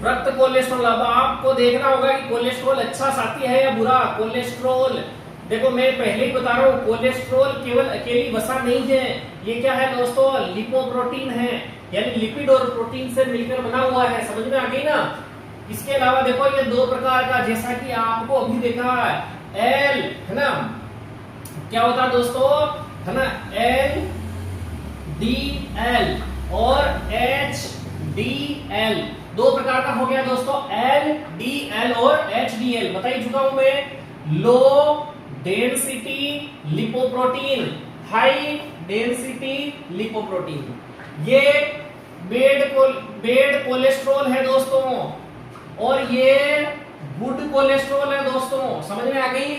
रक्त कोलेस्ट्रॉल। अब आपको देखना होगा कि कोलेस्ट्रॉल अच्छा साथी है या बुरा। कोलेस्ट्रॉल देखो मैं पहले ही बता रहा हूँ, कोलेस्ट्रॉल केवल अकेली वसा नहीं है, ये क्या है दोस्तों, लिपोप्रोटीन है, यानी लिपिड और प्रोटीन से मिलकर बना हुआ है। समझ में आ गई ना। इसके अलावा देखो ये दो प्रकार का, जैसा कि आपको अभी देखा है एल, है ना, क्या होता है दोस्तों, है ना, एल डी एल और एच डी एल, दो प्रकार का हो गया दोस्तों, एल डी एल और एच डी एल। बता ही चुका हूं मैं। Low density lipoprotein, high density lipoprotein, ये बेड कोलेस्ट्रॉल है दोस्तों, और ये गुड कोलेस्ट्रॉल है दोस्तों। समझ में आ गई।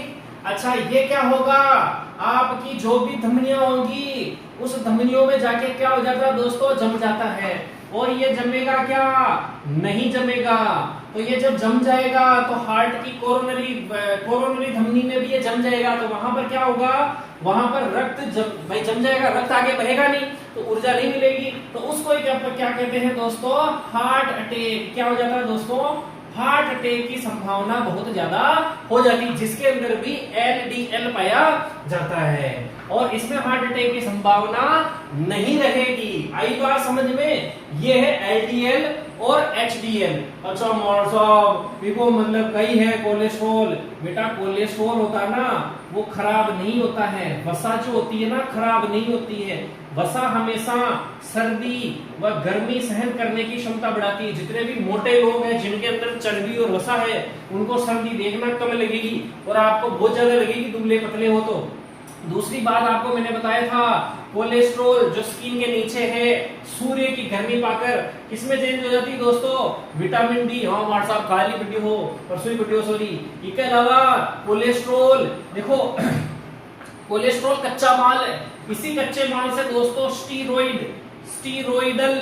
अच्छा ये क्या होगा, आपकी जो भी धमनियां होंगी उस धमनियों में जाके क्या हो जाता है दोस्तों, जम जाता है। और ये जमेगा क्या, नहीं जमेगा। तो ये जब जम जाएगा तो हार्ट की कोरोनरी धमनी में भी ये जम जाएगा, तो वहां पर क्या होगा, वहां पर रक्त भाई जम जाएगा, रक्त आगे बहेगा नहीं तो ऊर्जा नहीं मिलेगी, तो उसको क्या कहते हैं दोस्तों, हार्ट अटैक। क्या हो जाता है दोस्तों, हार्ट अटैक की संभावना बहुत ज्यादा हो जाती है, जिसके अंदर भी एलडीएल पाया जाता है। और इसमें हार्ट अटैक की संभावना नहीं रहेगी। आई बात समझ में। ये है एलडीएल और एचडीएल। अच्छा मौलाना साहब देखो मतलब कई है कोलेस्ट्रॉल, बेटा कोलेस्ट्रॉल होता है ना वो खराब नहीं होता है, वसा जो होती है ना खराब नहीं होती है। वसा हमेशा सर्दी व गर्मी सहन करने की क्षमता बढ़ाती है। जितने भी मोटे लोग हैं जिनके अंदर चर्बी और वसा है उनको सर्दी देखना कम लगेगी और आपको बहुत ज्यादा लगेगी दुबले पतले हो तो। दूसरी बात आपको मैंने बताया था, कोलेस्ट्रॉल जो स्किन के नीचे है सूर्य की गर्मी पाकर किसमें चेंज हो जाती है दोस्तों, विटामिन डी। हाँ व्हाट्सएप काली वीडियो हो परसों वीडियो सॉरी। इसके अलावा कोलेस्ट्रॉल देखो कोलेस्ट्रॉल कच्चा माल है, इसी कच्चे माल से दोस्तों स्टीरोइडल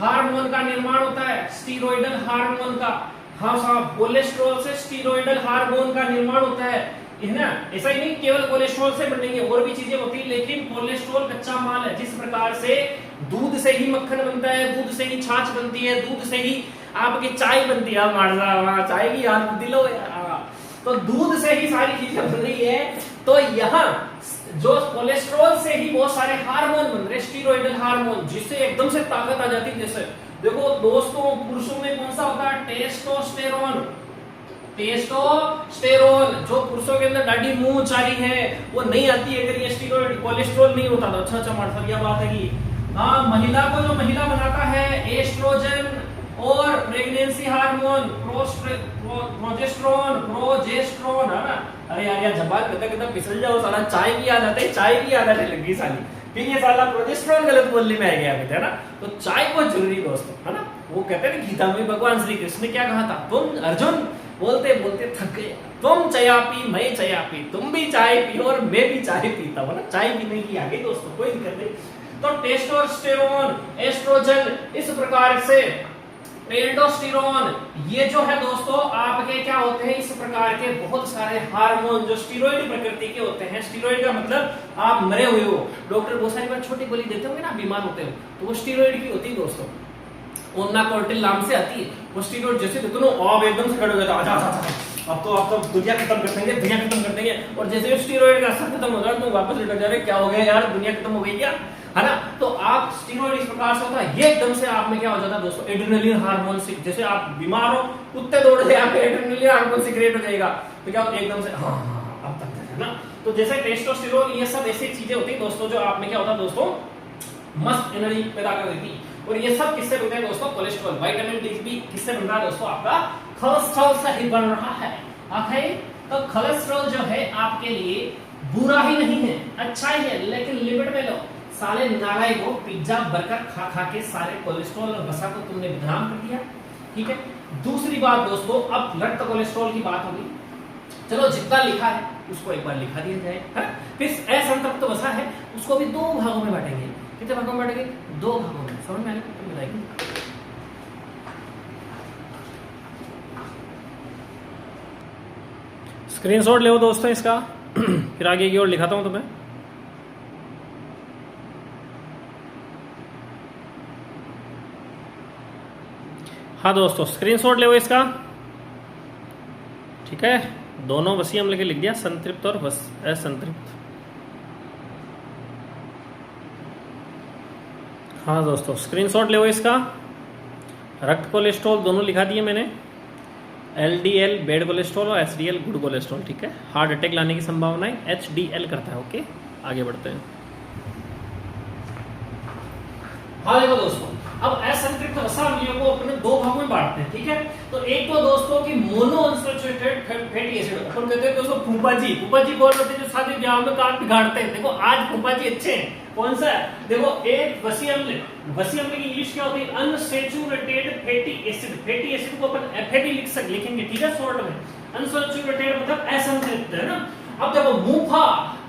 हार्मोन का निर्माण होता है, स्टीरोइडल हार्मोन का। हाँ साहब कोलेस्ट्रॉल से स्टीरोइडल हार्मोन का निर्माण होता है ना। ऐसा ही नहीं केवल कोलेस्ट्रॉल से बनेंगे, और भी चीजें होती है, लेकिन कोलेस्ट्रॉल कच्चा माल है। जिस प्रकार से दूध से ही मक्खन बनता है, दूध से ही छाछ बनती है, दूध से ही आपकी चाय बनती है, चाय की याद दिलो यार, तो दूध से ही सारी चीजें बन रही है। तो यहाँ जो कोलेस्ट्रॉल से ही बहुत सारे हार्मोन बन रहे, स्टीरोइडल हार्मोन, जिससे एकदम से ताकत आ जाती है। जैसे देखो दोस्तों पुरुषों में कौन सा होता है, टेस्टोस्टेरोन। टेस्टोस्टेरोन जो पुरुषों के अंदर दाढ़ी मुंह चारी है वो नहीं आती है अगर ये स्टीरोइड कोलेस्ट्रॉल नहीं होता। तो अच्छा मार्शल क्या बात है कि हाँ महिला को जो महिला बनाता है एस्ट्रोजन और प्रेगनेंसी हार्मोन, प्रोजेस्टेरोन है ना। अरे यार जबान कितना फिसल जाओ साला, चाय की याद आती है, चाय की याद आने लगी साली, फिर ये साला प्रोजेस्टेरोन गलत बोलने में आ गया है ना। तो चाय बहुत जरूरी दोस्तों है ना। वो कहते हैं गीता में भगवान श्री कृष्ण ने क्या कहा था, तुम अर्जुन बोलते बोलते थक गए, तुम चाय पी मैं चाय पी, तुम भी चाय पियो और मैं भी चाय पीता हूँ ना। चाय पीने की आगे दोस्तों कोई दिक्कत नहीं। तो टेस्टोस्टेरोन एस्ट्रोजन इस प्रकार से एल्डोस्टेरोन, ये जो है दोस्तों आपके क्या होते हैं, इस प्रकार के बहुत सारे हार्मोन जो स्टीरॉइड प्रकृति के होते हैं। स्टीरॉइड का मतलब आप मरे हुए हो, डॉक्टर बहुत सारी बार छोटी गोली देते होंगे ना, बीमार होते हो तो वो स्टीरॉइड की होती है दोस्तों, ओनाकोर्टिल नाम से आती है वो स्टीरॉइड। जैसे देखो ना आप एकदम से खड़े हो जाते हो, अब तो दुनिया खत्म कर देंगे, दुनिया खत्म कर देंगे, और जैसे स्टीरॉइड का असर खत्म हो जाए तो वापस लौट जा रहे, क्या हो गया यार दुनिया खत्म हो गई क्या, है ना। तो आप स्टीरॉइड इस प्रकार से होता है, ये एकदम से आप में क्या हो जाता है दोस्तों, एड्रेनलिन हार्मोन से, जैसे आप बीमार हो कुत्ते दौड़ रहे आप एड्रेनलिन हार्मोन सीक्रेट हो जाएगा, तो क्या एकदम से हाँ अब तक है ना। तो जैसे टेस्टोस्टेरोन ये सब ऐसी चीजें होती है दोस्तों जो आप में क्या होता है दोस्तों, मस्त एनर्जी पैदा कर देती है। और ये सब किससे बनते हैं दोस्तों, कोलेस्ट्रॉल। विटामिन डी भी किससे बन रहा है दोस्तों, आपका कोलेस्ट्रॉल से ही बन रहा है। ओके, तो कोलेस्ट्रॉल जो है आपके लिए बुरा ही नहीं है, अच्छा ही है, लेकिन लिमिट में लो। साले नाराय को पिज्जा बर्गर खा खा के सारे कोलेस्ट्रॉल और वसा को तुमने बदनाम कर दिया। ठीक है, दूसरी बात दोस्तों, अब रक्त कोलेस्ट्रॉल की बात होगी, चलो जितना लिखा है उसको एक बार लिखा दिया जाए, है? फिर असंतृप्त वसा है उसको भी दो भागों में बांटेंगे। कितने भागों में बांटेंगे, दो भागों में। समझ में आने को बताइए। स्क्रीनशॉट ले दोस्तों इसका, फिर आगे की ओर लिखाता हूं तुम्हें। हाँ दोस्तों, स्क्रीनशॉट ले इसका, ठीक है। दोनों वसीय अम्ल के लिख दिया, संतृप्त और असंतृप्त। हाँ दोस्तों, स्क्रीनशॉट ले इसका। रक्त कोलेस्ट्रॉल दोनों लिखा दिए मैंने, LDL बैड कोलेस्ट्रॉल और HDL गुड कोलेस्ट्रॉल, ठीक है। हार्ट अटैक लाने की संभावनाएं HDL करता है। ओके, आगे बढ़ते हैं। हाँ देखो दोस्तों, अब असंतृप्त वसा अम्लियों को अपने दो भागों में बांटते हैं, ठीक है। तो एक तो दोस्तों की मोनो अनसैचुरेटेड फैटी एसिड, अपन कहते हैं दोस्तों फूफा जी कौन होते हैं जो शादी ब्याह में काट बिगाड़ते हैं। देखो आज फूफा जी अच्छे हैं, कौन सा है, देखो एक वसीय अम्ल की इंग्लिश क्या होती है, unsaturated fatty acid. Fatty acid को अपन FAT लिखेंगे, ठीक है, शॉर्ट में। अनसैचुरेटेड मतलब असंतृप्त, है ना। अब देखो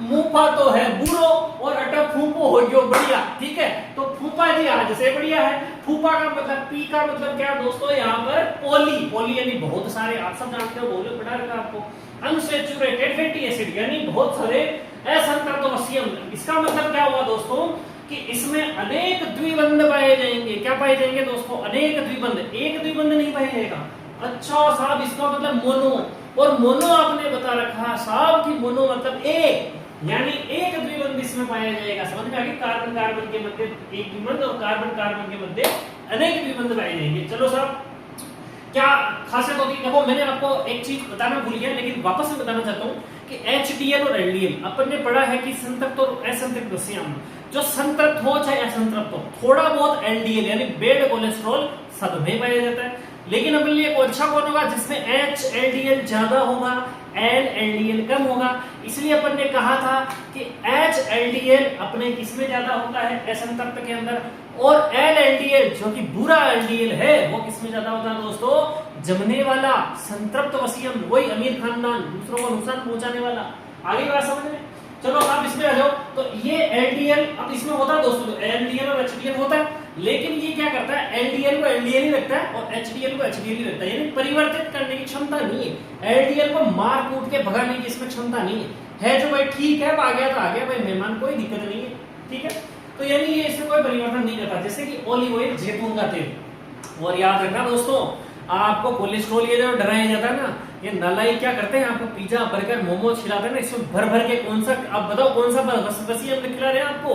मुफा तो है बूढ़ो और अटा फूफो हो गयो बढ़िया, ठीक है। तो फूफा जी आज से बढ़िया है। फूफा का मतलब, पी का मतलब क्या दोस्तों, यहाँ पर पोली यानी बहुत सारे, आप सब जानते हो, बोले पढ़ा रखा आपको। अनसैचुरेटेड फैटी एसिड यानी बहुत सारे असंतृप्त वसीय अम्ल। इसका मतलब क्या हुआ दोस्तों कि इसमें अनेक द्विबंध पाए जाएंगे। क्या पाए जाएंगे दोस्तों, अनेक द्विबंध, एक द्विबंध नहीं पाया जाएगा। अच्छा साहब, इसका मतलब मोनो, और मोनो आपने बता रखा साहब कि मोनो मतलब एक, यानी एक द्विबंध इसमें पाया जाएगा। समझ में आ गया, कार्बन कार्बन के मध्य एक द्विबंध और कार्बन कार्बन के मध्य अनेक द्विबंध पाए जाएंगे। चलो साहब, क्या खासियत होती है, देखो मैंने आपको एक चीज बताना भूल गया, लेकिन वापस में बताना चाहता हूँ कि HDL और LDL अपन ने पढ़ा है कि संतृप्त और असंतृप्त वसीय अम्ल, जो संतृप्त हो चाहे असंतृप्त हो, थोड़ा बहुत LDL यानी बैड कोलेस्ट्रॉल सब में पाया जाता है। लेकिन अपने लिए अच्छा कौन होगा, जिसमें HLDL ज्यादा होगा, LLDL कम होगा। इसलिए अपन ने कहा था कि HLDL अपने किसमें ज्यादा होता है, असंतृप्त के अंदर, और LLDL जो कि बुरा LDL है वो किसमें ज्यादा होता है दोस्तों, जमने वाला संतृप्त वसीय अम्ल, वही अमीर खानदान, दूसरों को नुकसान पहुंचाने वाला। आगे बात समझ में, चलो आप इसमें आ जाओ। तो ये LDL अब इसमें होता है दोस्तों, LDL और HDL होता है, लेकिन ये क्या करता है, LDL को LDL ही रखता है और HDL को HDL ही रखता है, यानी परिवर्तित करने की क्षमता नहीं है। LDL को मार कूट के भगाने की इसमें क्षमता नहीं है जो भाई ठीक है, आ गया तो आ गया भाई मेहमान, कोई दिक्कत नहीं है, ठीक है। तो यानी ये इसमें कोई परिवर्तन नहीं करता, जैसे कि ऑलिव ऑयल, जैतून का तेल। और याद रखना दोस्तों, आपको कोलेस्ट्रॉल ये जो डराया जाता है ना, ये नालाई क्या करते हैं, आपको पिज्जा बर्गर मोमोज खिलाते हैं ना, इसमें भर भर के कौन सा, आप बताओ कौन सा वसीय अम्ल खिला रहे हैं आपको,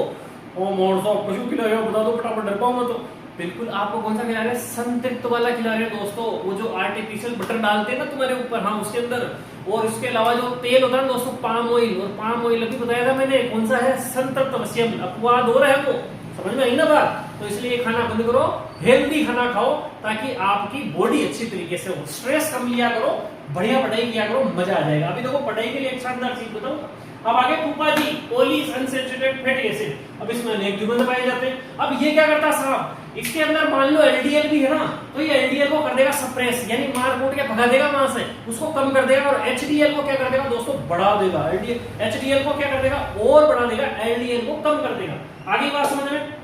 ओ मोर सो पशु खिला रहे हो, बता दो फटाफट, डर पाऊंगा तो। बिल्कुल आपको कौन सा खिला रहे हैं, संतृप्त वाला खिला रहे हैं दोस्तों, वो जो आर्टिफिशियल बटर डालते हैं ना तुम्हारे ऊपर, हाँ उसके अंदर। और उसके अलावा जो तेल होता है दोस्तों, पाम ऑयल, और पाम ऑयल अभी बताया था मैंने कौन सा है, संतृप्त वसीय अम्ल। अपवाद हो रहा है वो, समझ में आई ना बात। तो इसलिए खाना बंद करो, हेल्दी खाना खाओ, ताकि आपकी बॉडी अच्छी तरीके से हो। स्ट्रेस कम लिया करो, बढ़िया पढ़ाई किया करो, मजा आ जाएगा। अभी देखो पढ़ाई के लिए एक शानदार चीज बताऊं। अब आगे फूफा जी, पॉली अनसैचुरेटेड फैटी एसिड, अब इसमें अनेक द्विबंध पाए जाते हैं। अब ये क्या करता है साहब, इसके अंदर मान लो LDL भी है ना, तो ये LDL को कर देगा सप्रेस, यानी मार कूट के भगा देगा वहां से, उसको कम कर देगा। और HDL को क्या कर देगा दोस्तों, बढ़ा देगा। HDL को क्या कर देगा, और बढ़ा देगा, LDL को कम कर देगा। आगे बात समझ में,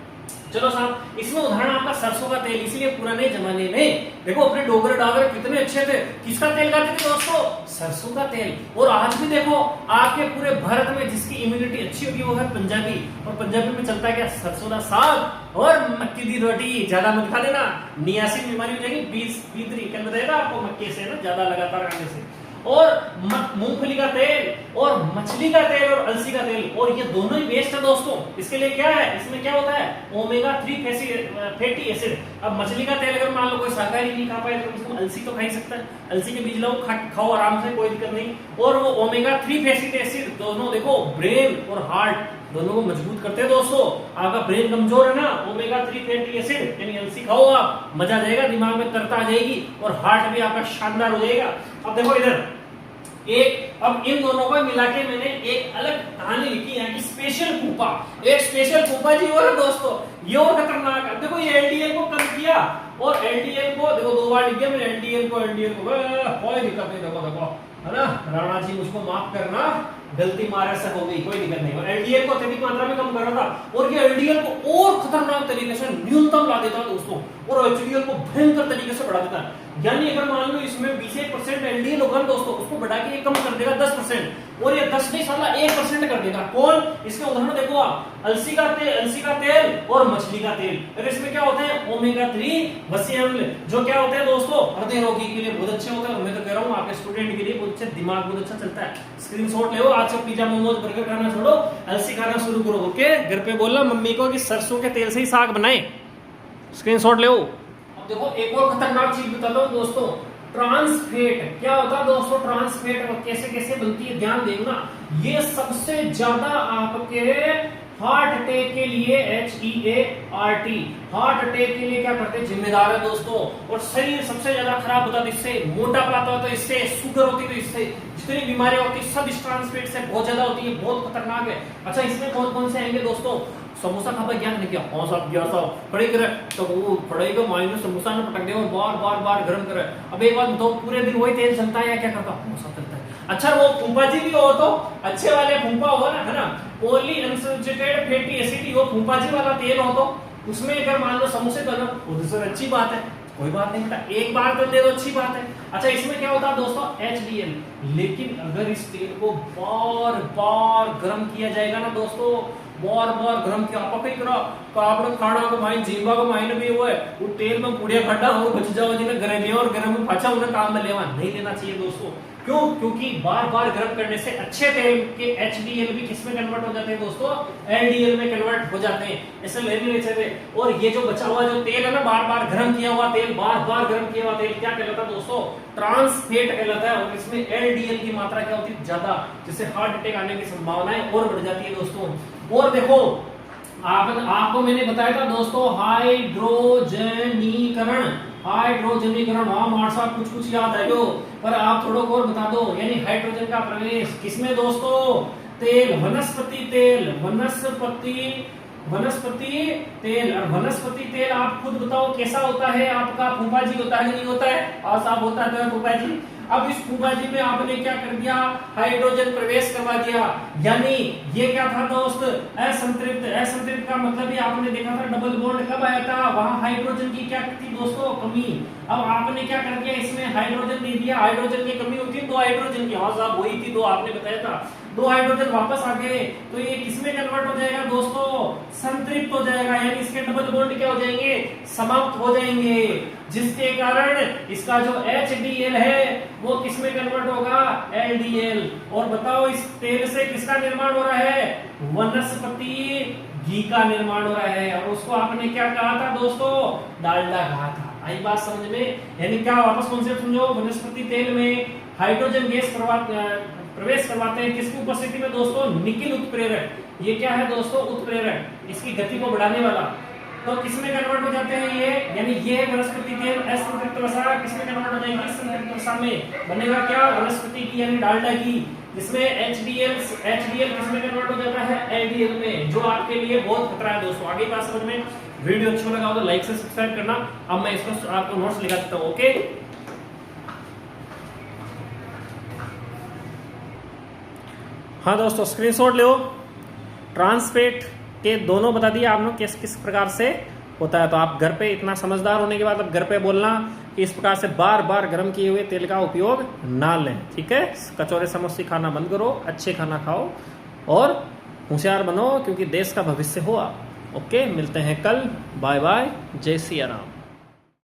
चलो साहब, इसमें उदाहरण आपका सरसों का तेल। इसलिए पुराने जमाने में देखो अपने डोगरे डागर कितने अच्छे थे, किसका तेल खाते थे दोस्तों, सरसों का तेल। और आज भी देखो आपके पूरे भारत में जिसकी इम्यूनिटी अच्छी होगी वो है पंजाबी, और पंजाबी में चलता है क्या, सरसों का साग और मक्की दी रोटी। ज्यादा मत खा देना, नियासिन बीमारी हो जाएगी, 20 के अंदर रहेगा आपको मक्के से ना ज्यादा लगातार खाने से। और मूंगफली का तेल और मछली का तेल और अलसी का तेल, और ये दोनों ही बेस्ट है दोस्तों। इसके लिए क्या है, इसमें क्या होता है, ओमेगा 3 फैटी एसिड। अब मछली का तेल अगर मान लो कोई शाकाहारी नहीं खा पाए तो उसको अलसी तो खा ही सकता है, अलसी के बीज लो, खाओ आराम से, कोई दिक्कत नहीं। और वो ओमेगा 3 फैटी एसिड दोनों देखो ब्रेन और हार्ट दोनों को मजबूत करते हैं दोस्तों। आपका ब्रेन कमजोर है ना, ओमेगा 3 फैटी एसिड यानी अलसी खाओ आप, मजा आ जाएगा, दिमाग में तरता आ जाएगी, और हार्ट भी आपका शानदार हो जाएगा। अब देखो इधर एक, अब इन दोनों को मिला के मैंने एक अलग कहानी लिखी है कि स्पेशल फूफा, एक स्पेशल फूफा जी और दोस्तों, ये और खतरनाक है। देखो ये LDL को कम किया, और LDL को देखो 2 बार लिख दिया मैंने, LDL को कोई दिक्कत नहीं, देखो है ना, राणा जी मुझको माफ करना, गलती मारे से हो गई, कोई दिक्कत नहीं। और LDL को अत्यधिक मात्रा में कम कर रहा था, और ये LDL को और खतरनाक तरीके से न्यूनतम ला देता है दोस्तों, और HDL को भयंकर तरीके से बढ़ा देता है। यानी अगर मान लो इसमें 20% एलडीएल होगा दोस्तों, उसको बढ़ा के ये कम कर देगा 10%, और ये 10 नहीं साला 1% कर देगा। कौन? इसके उदाहरण देखो आप, अलसी का तेल और मछली का तेल। अगर इसमें क्या होते हैं? ओमेगा 3 वसी अम्ल, जो क्या होते हैं दोस्तों, हृदय रोगी के लिए बहुत अच्छे होते हैं। मैं तो कह रहा हूँ आपके स्टूडेंट के लिए बहुत अच्छे, दिमाग बहुत अच्छा चलता है। स्क्रीनशॉट ले, आज से पिज्जा मोमोज बर्गर खाना छोड़ो, अलसी खाना शुरू करो। ओके, घर पे बोलना मम्मी को कि सरसों के तेल से ही साग बनाए। स्क्रीनशॉट ले। अब देखो एक और खतरनाक चीज बताता हूँ दोस्तों, ट्रांसफेट। क्या होता है दोस्तों ट्रांसफेट, और कैसे कैसे बनती है ध्यान देखना। ये सबसे ज्यादा आपके हार्ट अटैक के लिए, HEART, हार्ट अटैक के लिए क्या करते हैं, जिम्मेदार है दोस्तों। और शरीर सबसे ज्यादा खराब होता है इससे, मोटापा आता है तो इससे, शुगर होती है तो इससे, जितनी बीमारियां होती है सब इस ट्रांसफेट से बहुत ज्यादा होती है, बहुत खतरनाक है। अच्छा, इसमें कौन कौन से आएंगे दोस्तों? समोसा खा ज्ञान नहीं किया, हाँ साहब गया साहब पढ़ाई करे तो वो पढ़ाई को माइंड में समोसा ने पटक दे, बार बार बार गर्म करे। अब एक बात बताओ, पूरे दिन वही तेल चलता है या क्या करता? समोसा चलता है। अच्छा, वो फूंपा जी भी हो तो अच्छे वाले फूंपा हो ना, है ना, पॉली अनसैचुरेटेड फैटी एसिड हो, फूंपा जी वाला तेल हो तो उसमें अगर मान लो समोसे बनो, वो तो अच्छी बात है, कोई बात नहीं बेटा, एक बार तो दे दो, अच्छी बात है। अच्छा, इसमें क्या होता है दोस्तों? HDL। लेकिन अगर इस तेल को बार बार गर्म किया जाएगा ना दोस्तों, बार बार गर्म किया, आप कहीं करो कापड़ खाना को माइन जीवा को माइन भी हुआ है, वो तेल में पूड़िया खड्डा हो बच जाओ जिन्हें गर्म लिया और गर्म में पाचा उन्हें काम में लेवा नहीं लेना चाहिए दोस्तों। क्यों? क्योंकि बार बार गर्म करने से अच्छे तेल के HDL भी किसमें कन्वर्ट हो जाते हैं दोस्तों? LDL में कन्वर्ट हो जाते हैं, ऐसे ले नहीं चाहिए। और ये जो बचा हुआ जो तेल है ना, बार बार गर्म किया हुआ तेल, बार बार गर्म किया हुआ तेल क्या कहलाता है दोस्तों? ट्रांसफेट कहलाता है। और इसमें LDL की मात्रा क्या होती है? ज्यादा, जिससे हार्ट अटैक आने की संभावनाएं और बढ़ जाती है दोस्तों। और देखो आपको मैंने बताया था दोस्तों, हाइड्रोजनीकरण। हाँ मार साहब कुछ याद है जो, पर आप थोड़ा और बता दो। यानी हाइड्रोजन का प्रवेश किसमें दोस्तों? तेल, वनस्पति तेल, वनस्पति तेल। और वनस्पति तेल आप खुद बताओ कैसा होता है आपका? फूफा जी होता है कि नहीं होता है? और साहब होता है फूफा जी। अब इस फूफा जी में आपने क्या कर दिया? हाइड्रोजन प्रवेश करवा दिया। यानी ये क्या था दोस्त? असंतृप्त का मतलब ये आपने देखा था डबल बॉन्ड कब आया था? वहां हाइड्रोजन की क्या थी दोस्तों? कमी। अब आपने क्या कर दिया? इसमें हाइड्रोजन दे दिया, हाइड्रोजन की कमी होती है 2 हाइड्रोजन की। हाँ साहब वही थी 2, आपने बताया था। 2 हाइड्रोजन वापस आ गए तो ये किसमें कन्वर्ट हो जाएगा दोस्तों? संतृप्त हो जाएगा। यानी इसके डबल बॉन्ड क्या हो जाएंगे? समाप्त हो जाएंगे, जिसके कारण इसका जो HDL है वो किसमें कन्वर्ट होगा? LDL। और बताओ इस तेल से किसका निर्माण हो रहा है? वनस्पति घी का निर्माण हो रहा है। और उसको आपने क्या कहा था दोस्तों? डालडा कहा था। आई बात समझ में? यानी क्या वापस कॉन्सेप्ट समझो, वनस्पति तेल में हाइड्रोजन गैस प्रवेश करवाते हैं किसकी उपस्थिति में दोस्तों? निकिल उत्प्रेरक। ये क्या है दोस्तों? उत्प्रेरक, इसकी गति को बढ़ाने वाला। तो किसमें कन्वर्ट हो जाते हैं ये? यानी ये वनस्पति तेल असंतृप्त वसा किसमें कन्वर्ट हो जाएगी? संतृप्त वसा में बनेगा क्या? वनस्पति की यानी डालडा की, जिसमें HDL किसमें कन्वर्ट हो जाता है? LDL में, जो आपके लिए बहुत खतरा है दोस्तों। आगे बात समझ में? वीडियो अच्छा लगा हो तो लाइक से सब्सक्राइब करना। अब मैं इसको आपको नोट्स लिखा देता हूँ। ओके, हाँ दोस्तों स्क्रीनशॉट लो। ट्रांसफेट के दोनों बता दिए आपने किस किस प्रकार से होता है। तो आप घर पे इतना समझदार होने के बाद अब घर पे बोलना कि इस प्रकार से बार बार गर्म किए हुए तेल का उपयोग ना लें, ठीक है? कचौरे समोसे खाना बंद करो, अच्छे खाना खाओ और होशियार बनो, क्योंकि देश का भविष्य हो आप। ओके, मिलते हैं कल। बाय बाय, जय सिया राम।